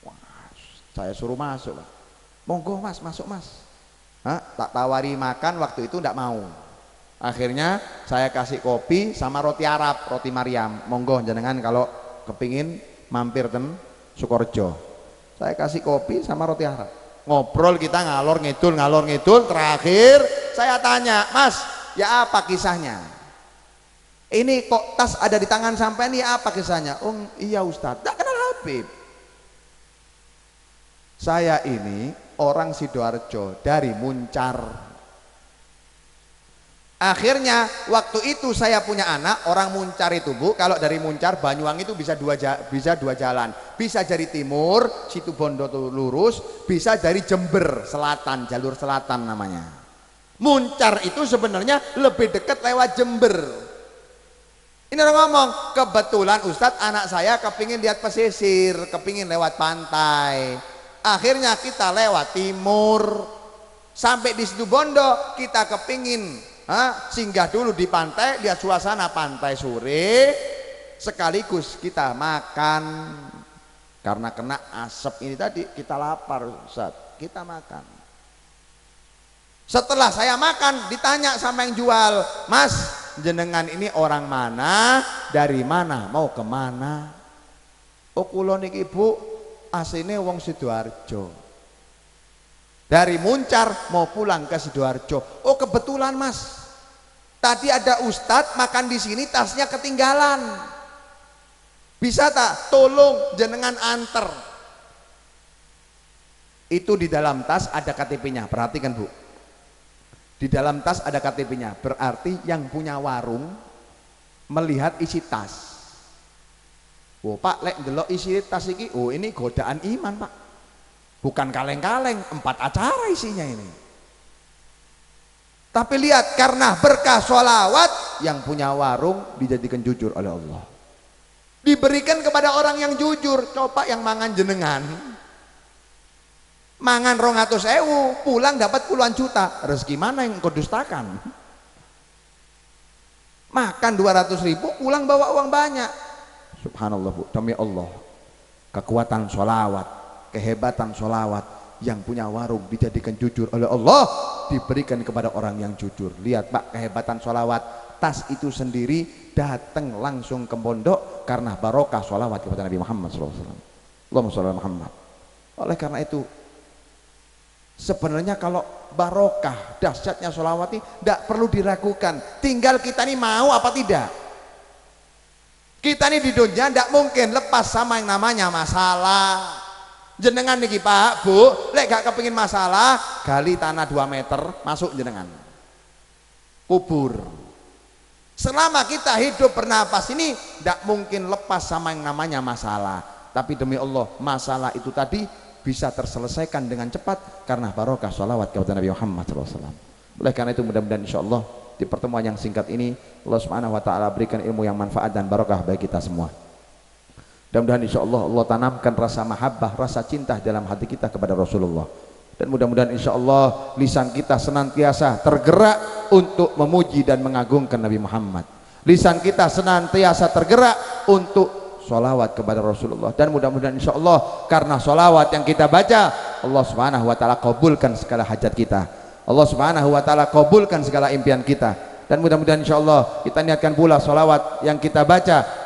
S2: Wah, saya suruh masuk. Monggo Mas, masuk Mas. Hah? Tak tawari makan waktu itu enggak mau. Akhirnya saya kasih kopi sama roti Arab, roti Maryam. Monggo jenengan kalau kepingin mampir ten Sukorejo. Saya kasih kopi sama roti Arab. Ngobrol kita ngalor ngidul, terakhir saya tanya, "Mas, ya apa kisahnya? Ini kok tas ada di tangan sampai ini apa kisahnya?" "Oh iya Ustadz, tak kenal Habib. Saya ini orang Sidoarjo dari Muncar. Akhirnya waktu itu saya punya anak orang Muncar itu Bu, kalau dari Muncar Banyuwangi itu bisa dua jalan, bisa dari timur Situbondo tuh lurus, bisa dari Jember selatan, jalur selatan namanya. Muncar itu sebenarnya lebih dekat lewat Jember. Ini orang ngomong, kebetulan Ustadz anak saya kepingin lihat pesisir, kepingin lewat pantai. Akhirnya kita lewat timur sampai di Situbondo, kita kepingin singgah dulu di pantai, lihat suasana pantai sore, sekaligus kita makan. Karena kena asap ini tadi kita lapar Ustadz, kita makan. Setelah saya makan ditanya sama yang jual, "Mas, jenengan ini orang mana, dari mana, mau kemana?" "Oh kula niki Bu, asline wong Sidoarjo. Dari Muncar mau pulang ke Sidoarjo." "Oh kebetulan Mas, tadi ada Ustadz makan di sini tasnya ketinggalan. Bisa tak tolong jenengan anter?" Itu di dalam tas ada KTP-nya, perhatikan Bu. Di dalam tas ada KTP-nya, berarti yang punya warung melihat isi tas. "Oh Pak, lek ndelok isi tas iki, oh ini godaan iman Pak. Bukan kaleng-kaleng, 4 acara isinya ini. Tapi lihat, karena berkah sholawat, yang punya warung dijadikan jujur oleh Allah. Diberikan kepada orang yang jujur. Coba yang mangan jenengan, mangan 200.000, pulang dapat puluhan juta. Rezeki mana yang kau dustakan? Makan 200.000, pulang bawa uang banyak. Subhanallah Bu, demi Allah, kekuatan sholawat, kehebatan sholawat, yang punya warung dijadikan jujur oleh Allah, diberikan kepada orang yang jujur. Lihat Pak, kehebatan sholawat. Tas itu sendiri datang langsung ke pondok karena barokah sholawat kepada Nabi Muhammad SAW. Allahumma sholli ala Muhammad. Oleh karena itu, sebenarnya kalau barokah, dahsyatnya sholawat ini tidak perlu diragukan. Tinggal kita ini mau apa tidak. Kita ini di dunia tidak mungkin lepas sama yang namanya masalah. Jenengan niki Pak, Bu, lek gak kepingin masalah, gali tanah 2 meter, masuk jenengan. Kubur. Selama kita hidup bernapas ini tidak mungkin lepas sama yang namanya masalah. Tapi demi Allah, masalah itu tadi bisa terselesaikan dengan cepat karena barokah sholawat kepada Nabi Muhammad SAW. Oleh karena itu mudah-mudahan insya Allah di pertemuan yang singkat ini Allah Subhanahu Wa Taala berikan ilmu yang manfaat dan barokah bagi kita semua. Mudah-mudahan insya Allah Allah tanamkan rasa mahabbah, rasa cinta dalam hati kita kepada Rasulullah. Dan mudah-mudahan insya Allah lisan kita senantiasa tergerak untuk memuji dan mengagungkan Nabi Muhammad. Lisan kita senantiasa tergerak untuk sholawat kepada Rasulullah. Dan mudah-mudahan insya Allah karena sholawat yang kita baca, Allah Subhanahu Wa Taala kabulkan segala hajat kita. Allah Subhanahu Wa Taala kabulkan segala impian kita. Dan mudah-mudahan insya Allah kita niatkan pula sholawat yang kita baca,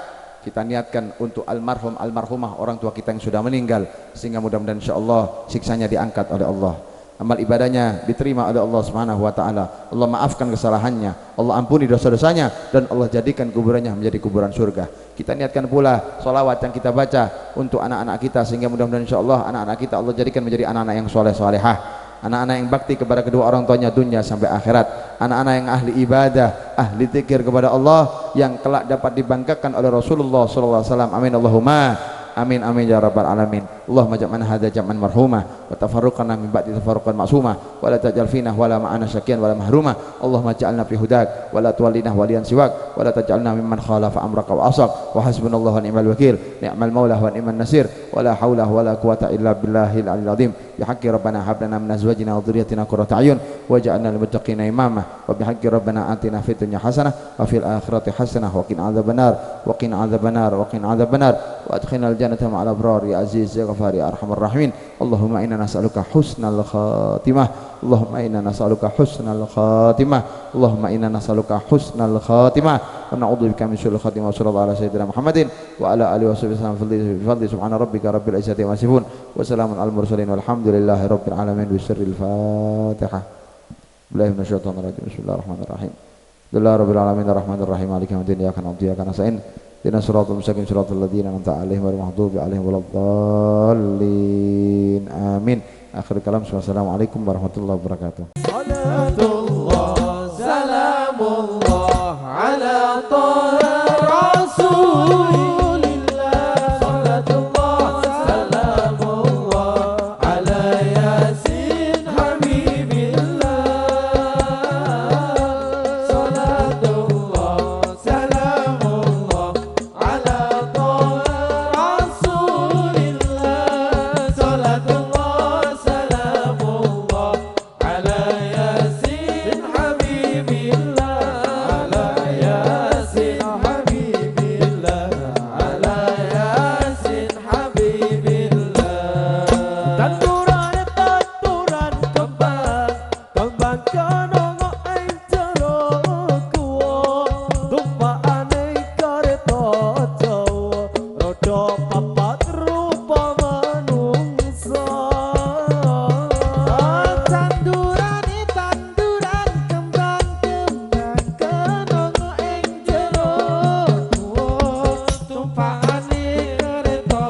S2: kita niatkan untuk almarhum almarhumah orang tua kita yang sudah meninggal, sehingga mudah-mudahan insyaallah siksanya diangkat oleh Allah, amal ibadahnya diterima oleh Allah Subhanahu Wa Taala. Allah maafkan kesalahannya, Allah ampuni dosa-dosanya, dan Allah jadikan kuburannya menjadi kuburan surga. Kita niatkan pula sholawat yang kita baca untuk anak-anak kita, sehingga mudah-mudahan insyaallah anak-anak kita Allah jadikan menjadi anak-anak yang soleh solehah, anak-anak yang bakti kepada kedua orang tuanya dunia sampai akhirat, anak-anak yang ahli ibadah, ahli zikir kepada Allah, yang kelak dapat dibanggakan oleh Rasulullah SAW. Amin Allahumma amin amin ya rabbal alamin. Allahumma ja'alna hadza jam'an marhuma wa tafarruqana min ba'di tafarruqan ma'suma wa la taj'al fina wa la ma'ana syaqiyan wa la mahruma. Allahumma ja'alna fi hudak wa la tuwallina waliyan siwak wa la taj'alna mimman khalafa amraka wa asaq wa hasbunallahu wa ni'mal wakil ni'mal maula wa ni'man nasir wa la haula wa la quwata illa billahil aliyil azim. Bihaqqi rabbana hab lana min azwajina wa dhurriyyatina qurrata a'yun waj'alna lil muttaqina imama wa bihaqqi rabbana atina fid dunya hasanah wa fil akhirati hasanah wa qina adzabannar wa qina adzabannar wa qina adzabannar wa adkhilna al jannata ma'al abrar ya aziz ya ghafar ya arhamar rahimin. Allahumma inna nas'aluka husnal khatimah, Allahumma inna nas'aluka husnal khatimah, Allahumma inna nas'aluka husnal khatimah wa na'udzubika min syurril khatimah. Sallallahu ala sayyidina Muhammadin wa ala alihi washabihi wasallam bi fadli subhana rabbika rabbil izzati amma yasifun wa salamun al mursalin walhamdulillahi rabbil alamin. Bi sirril Fatihah. Billahi minasyaitonir rajim. Bismillahirrahmanirrahim. Alhamdulillahi rabbil alamin arrahmanir rahim maliki yaumiddin iyyaka na'budu wa iyyaka nasta'in ihdinas siratal mustaqim siratal ladzina an'amta 'alaihim ghairil maghdubi 'alaihim waladdallin. Amin. Akhir kalam. Wassalamualaikum warahmatullahi wabarakatuh.
S3: Salatullah salamullah ala taha rasulillah. Salatullah salamullah ala yasin habibillah. Salatullah salamullah ala taha rasulillah. Salatullah salamullah ala yasin habibillah. Ala yasin habibillah. Ala yasin habibillah. Tanduran tanduran kembang kembang kanongo ing jero kuwo. Tumpakane kareta Jawa rodo papat rupa manungsa. Tandurane tanduran kembang kembang kanongo ing jero kuwo. Tumpakane kareta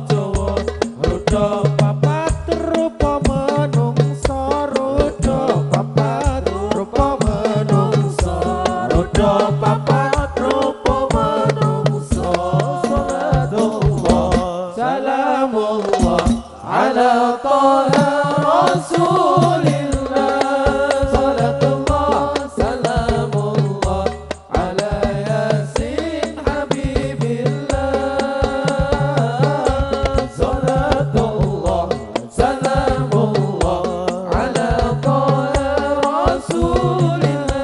S3: Jawa rodo papat rupa manungsa. Rodo papat rupa manungsa. Rodo papat rupa manungsa. Salatullah salamullah ala taha rasulillah. Salatullah salamullah ala yasin habibillah. Salatullah salamullah ala taha rasulillah.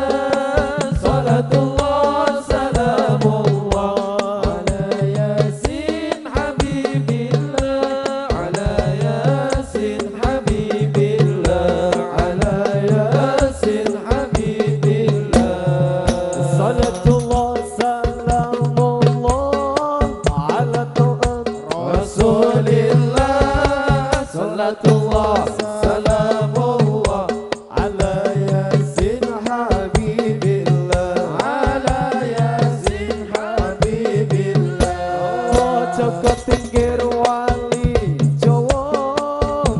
S3: Salatullah salamullah ala yasin habibillah. Ala yasin habibillah. Ala yasin habibillah. Salatullah salamullah ala taha rasulillah. Salatullah salamullah ala yasin habibillah. Ala yasin habibillah. Joko tingkir wali Jawa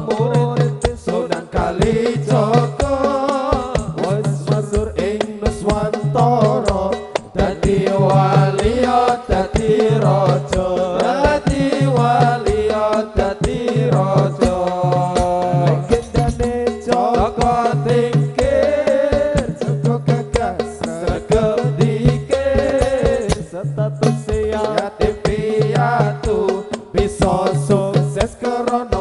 S3: murid Sunan Kalijaga. Wis masyhur ing Nuswantara Sarono